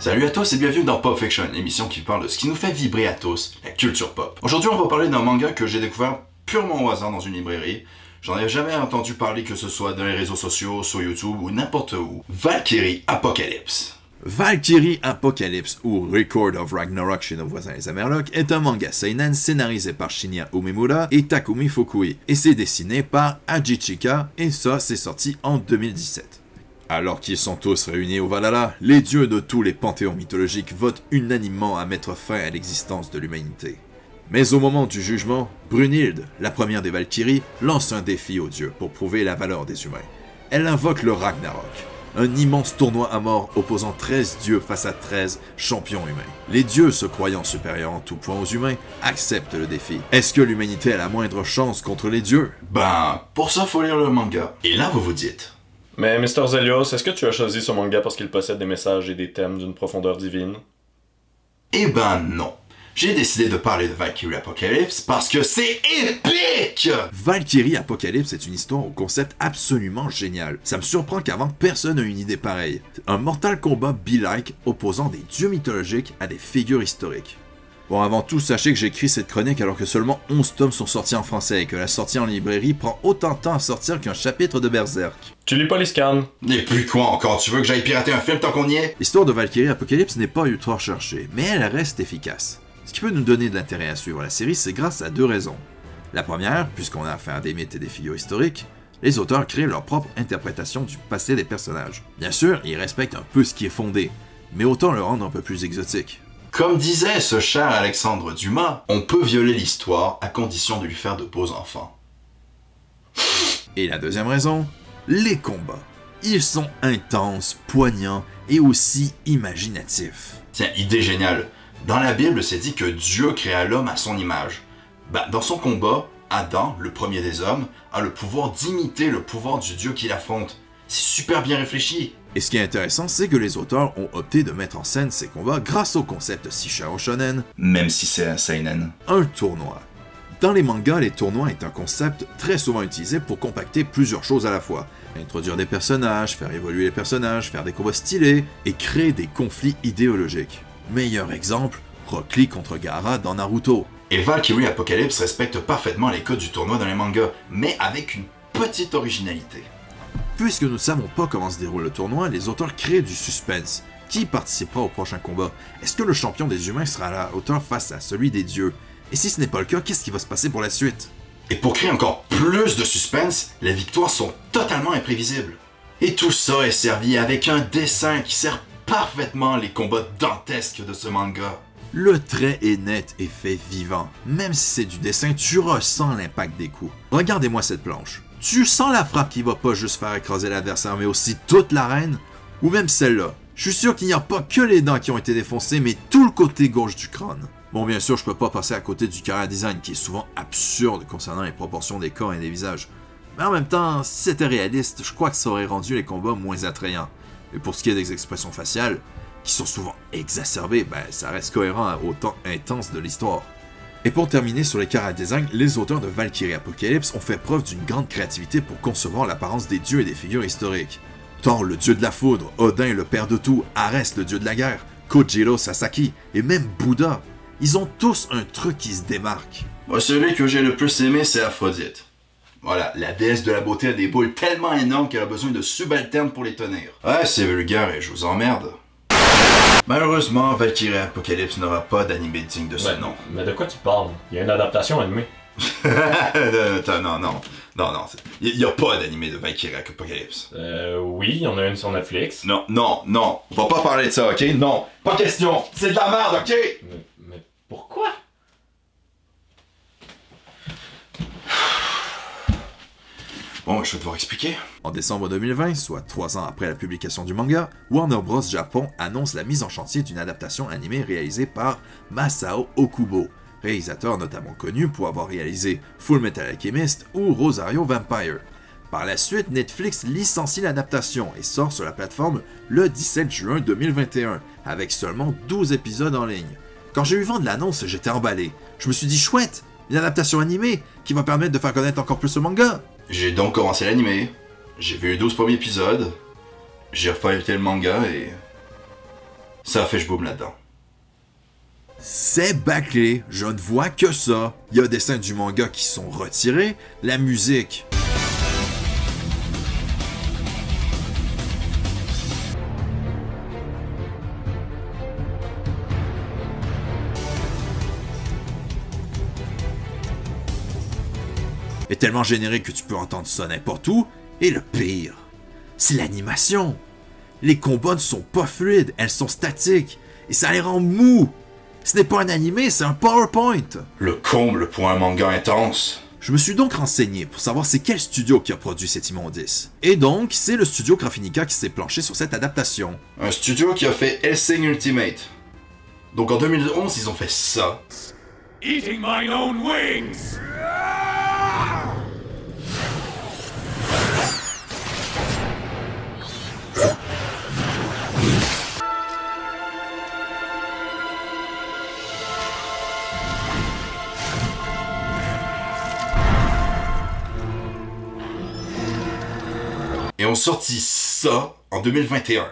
Salut à tous et bienvenue dans Pop Fiction, l'émission qui parle de ce qui nous fait vibrer à tous, la culture pop. Aujourd'hui, on va parler d'un manga que j'ai découvert purement au hasard dans une librairie. J'en ai jamais entendu parler, que ce soit dans les réseaux sociaux, sur YouTube ou n'importe où. Valkyrie Apocalypse. Valkyrie Apocalypse, ou Record of Ragnarok chez nos voisins les Amerlocs, est un manga seinen scénarisé par Shinya Umemura et Takumi Fukui, et c'est dessiné par Aji Chika, et ça, c'est sorti en 2017. Alors qu'ils sont tous réunis au Valhalla, les dieux de tous les panthéons mythologiques votent unanimement à mettre fin à l'existence de l'humanité. Mais au moment du jugement, Brunhilde, la première des Valkyries, lance un défi aux dieux pour prouver la valeur des humains. Elle invoque le Ragnarok, un immense tournoi à mort opposant 13 dieux face à 13 champions humains. Les dieux, se croyant supérieurs en tout point aux humains, acceptent le défi. Est-ce que l'humanité a la moindre chance contre les dieux? Ben, pour ça, faut lire le manga. Et là, vous vous dites... Mais Mr. Zelios, est-ce que tu as choisi ce manga parce qu'il possède des messages et des thèmes d'une profondeur divine? Eh ben non. J'ai décidé de parler de Valkyrie Apocalypse parce que c'est épique! Valkyrie Apocalypse est une histoire au concept absolument génial. Ça me surprend qu'avant personne n'ait une idée pareille. Un Mortal Kombat be-like opposant des dieux mythologiques à des figures historiques. Bon, avant tout, sachez que j'écris cette chronique alors que seulement 11 tomes sont sortis en français et que la sortie en librairie prend autant de temps à sortir qu'un chapitre de Berserk. Tu lis pas les scans? Et puis quoi encore? Tu veux que j'aille pirater un film tant qu'on y est? L'histoire de Valkyrie Apocalypse n'est pas ultra recherchée, mais elle reste efficace. Ce qui peut nous donner de l'intérêt à suivre la série, c'est grâce à deux raisons. La première, puisqu'on a affaire à des mythes et des figures historiques, les auteurs créent leur propre interprétation du passé des personnages. Bien sûr, ils respectent un peu ce qui est fondé, mais autant le rendre un peu plus exotique. Comme disait ce cher Alexandre Dumas, on peut violer l'histoire à condition de lui faire de beaux enfants. Et la deuxième raison, les combats. Ils sont intenses, poignants et aussi imaginatifs. Tiens, idée géniale. Dans la Bible, c'est dit que Dieu créa l'homme à son image. Dans son combat, Adam, le premier des hommes, a le pouvoir d'imiter le pouvoir du Dieu qu'il affronte. C'est super bien réfléchi. Et ce qui est intéressant, c'est que les auteurs ont opté de mettre en scène ces combats grâce au concept si cher au shonen, Même si c'est un seinen. un tournoi. Dans les mangas, les tournois est un concept très souvent utilisé pour compacter plusieurs choses à la fois. Introduire des personnages, faire évoluer les personnages, faire des combats stylés, et créer des conflits idéologiques. Meilleur exemple, Rock Lee contre Gaara dans Naruto. Et Valkyrie Apocalypse respecte parfaitement les codes du tournoi dans les mangas, mais avec une petite originalité. Puisque nous ne savons pas comment se déroule le tournoi, les auteurs créent du suspense. Qui participera au prochain combat? Est-ce que le champion des humains sera à la hauteur face à celui des dieux? Et si ce n'est pas le cas, qu'est-ce qui va se passer pour la suite? Et pour créer encore plus de suspense, les victoires sont totalement imprévisibles. Et tout ça est servi avec un dessin qui sert parfaitement les combats dantesques de ce manga. Le trait est net et fait vivant. Même si c'est du dessin, tu ressens l'impact des coups. Regardez-moi cette planche. Tu sens la frappe qui va pas juste faire écraser l'adversaire, mais aussi toute l'arène? Ou même celle-là. Je suis sûr qu'il n'y a pas que les dents qui ont été défoncées, mais tout le côté gauche du crâne. Bon, bien sûr, je peux pas passer à côté du chara design, qui est souvent absurde concernant les proportions des corps et des visages. Mais en même temps, si c'était réaliste, je crois que ça aurait rendu les combats moins attrayants. Et pour ce qui est des expressions faciales, qui sont souvent exacerbées, ça reste cohérent au temps intense de l'histoire. Et pour terminer sur les chara design, les auteurs de Valkyrie Apocalypse ont fait preuve d'une grande créativité pour concevoir l'apparence des dieux et des figures historiques. Thor, le dieu de la foudre, Odin, le père de tout, Arès, le dieu de la guerre, Kojiro Sasaki, et même Bouddha. Ils ont tous un truc qui se démarque. Moi, celui que j'ai le plus aimé, c'est Aphrodite. Voilà, la déesse de la beauté a des boules tellement énormes qu'elle a besoin de subalternes pour les tenir. Ouais, c'est vulgaire et je vous emmerde. Malheureusement, Valkyrie Apocalypse n'aura pas d'anime digne de ce nom. Mais de quoi tu parles? Il y a une adaptation animée. Non, il n'y a pas d'anime de Valkyrie Apocalypse. Oui, il y en a une sur Netflix. Non, on va pas parler de ça, ok? Non, pas question, c'est de la merde, ok? Mais pourquoi? Bon, je vais devoir expliquer. En décembre 2020, soit 3 ans après la publication du manga, Warner Bros. Japon annonce la mise en chantier d'une adaptation animée réalisée par Masao Okubo, réalisateur notamment connu pour avoir réalisé Full Metal Alchemist ou Rosario Vampire. Par la suite, Netflix licencie l'adaptation et sort sur la plateforme le 17 juin 2021, avec seulement 12 épisodes en ligne. Quand j'ai eu vent de l'annonce, j'étais emballé. Je me suis dit chouette, une adaptation animée qui va permettre de faire connaître encore plus ce manga. J'ai donc commencé l'anime, j'ai vu les 12 premiers épisodes, j'ai refait le manga et... Ça a fait je boum là-dedans. C'est bâclé, je ne vois que ça. Il y a des scènes du manga qui sont retirées, la musique. Est tellement générique que tu peux entendre ça n'importe où, et le pire, c'est l'animation. Les combats ne sont pas fluides, elles sont statiques, et ça les rend mous. Ce n'est pas un animé, c'est un PowerPoint. Le comble pour un manga intense. Je me suis donc renseigné pour savoir c'est quel studio qui a produit cette immondice. Et donc, c'est le studio Graphinica qui s'est planché sur cette adaptation. Un studio qui a fait Hellsing Ultimate. Donc en 2011, ils ont fait ça. Eating my own wings! Et ont sorti ça en 2021.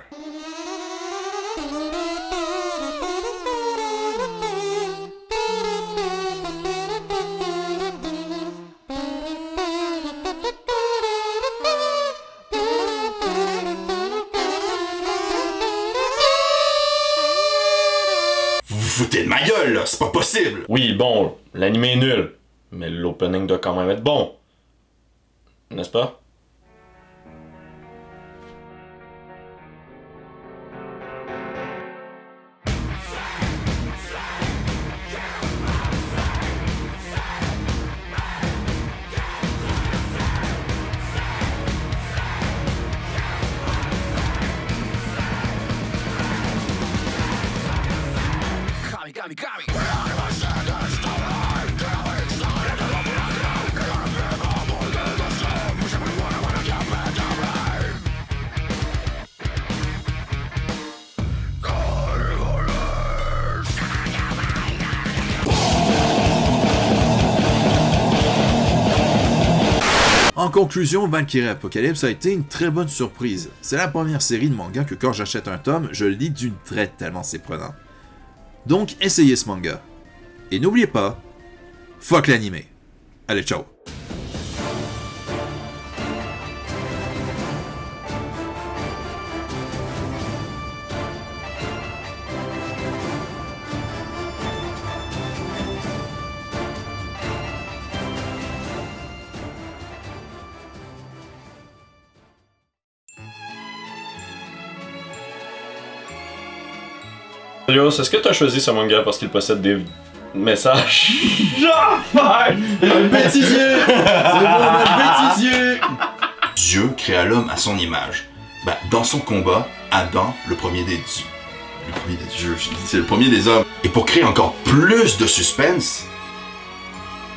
Vous vous foutez de ma gueule, là, c'est pas possible! Oui, bon, l'anime est nul, mais l'opening doit quand même être bon. N'est-ce pas? En conclusion, Valkyrie Apocalypse a été une très bonne surprise. C'est la première série de manga que quand j'achète un tome, je le lis d'une traite tellement c'est prenant. Donc essayez ce manga. Et n'oubliez pas, fuck l'animé. Allez, ciao! Alios, est-ce que t'as choisi ce manga parce qu'il possède des messages? Un bêtisier! C'est bon, un bêtisier! Dieu créa l'homme à son image. Ben, dans son combat, Adam, le premier des dieux. Le premier des dieux, c'est le premier des hommes. Et pour créer encore plus de suspense,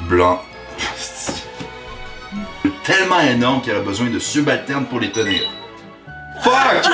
Blanc. tellement énorme qu'il a besoin de subalternes pour les tenir. Fuck!